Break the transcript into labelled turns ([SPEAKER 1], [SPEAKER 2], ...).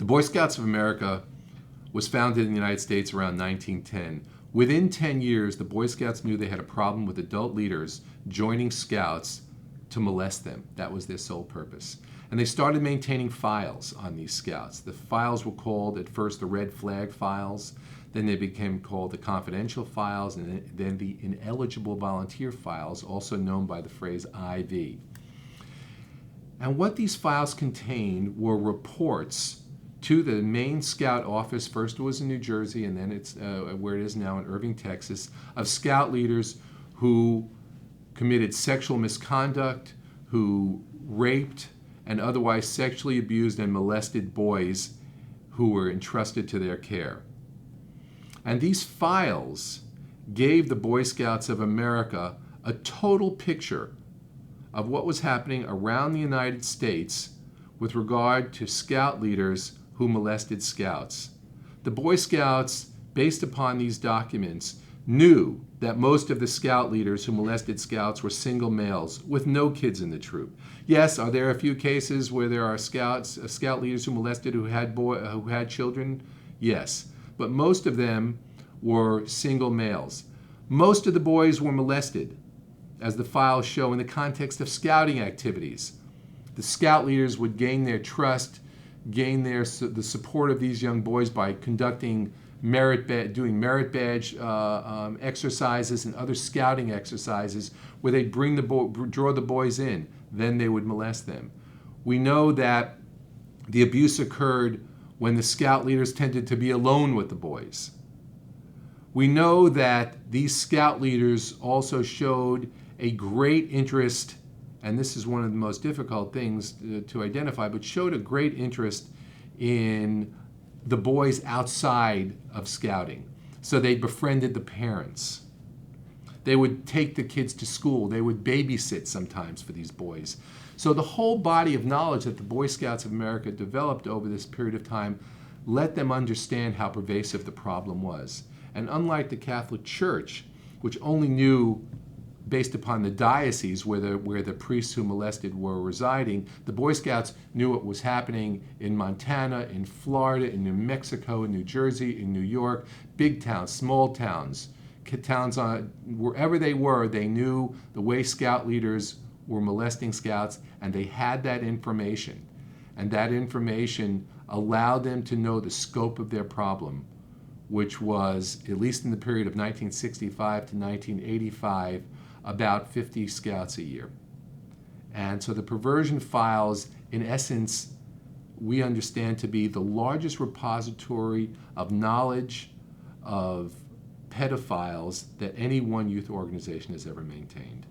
[SPEAKER 1] The Boy Scouts of America was founded in the United States around 1910. Within 10 years, the Boy Scouts knew they had a problem with adult leaders joining Scouts to molest them. That was their sole purpose. And they started maintaining files on these Scouts. The files were called at first the red flag files, then they became called the confidential files, and then the ineligible volunteer files, also known by the phrase IV. And what these files contained were reports to the main Scout office. First it was in New Jersey, and then it's where it is now in Irving, Texas, of Scout leaders who committed sexual misconduct, who raped and otherwise sexually abused and molested boys who were entrusted to their care. And these files gave the Boy Scouts of America a total picture of what was happening around the United States with regard to Scout leaders who molested Scouts. The Boy Scouts, based upon these documents, knew that most of the Scout leaders who molested Scouts were single males with no kids in the troop. Yes, are there a few cases where there are Scout leaders who molested who had children? Yes, but most of them were single males. Most of the boys were molested, as the files show, in the context of scouting activities. The Scout leaders would gain their trust, gain the support of these young boys by conducting doing merit badge exercises and other scouting exercises where they'd draw the boys in. Then they would molest them. We know that the abuse occurred when the Scout leaders tended to be alone with the boys. We know that these Scout leaders also showed a great interest, and this is one of the most difficult things to identify, but showed a great interest in the boys outside of scouting. So they befriended the parents. They would take the kids to school. They would babysit sometimes for these boys. So the whole body of knowledge that the Boy Scouts of America developed over this period of time let them understand how pervasive the problem was. And unlike the Catholic Church, which only knew based upon the diocese where the priests who molested were residing, the Boy Scouts knew what was happening in Montana, in Florida, in New Mexico, in New Jersey, in New York, big towns, small towns, wherever they were, they knew the way Scout leaders were molesting Scouts, and they had that information. And that information allowed them to know the scope of their problem, which was, at least in the period of 1965 to 1985, about 50 Scouts a year. And so the perversion files, in essence, we understand to be the largest repository of knowledge of pedophiles that any one youth organization has ever maintained.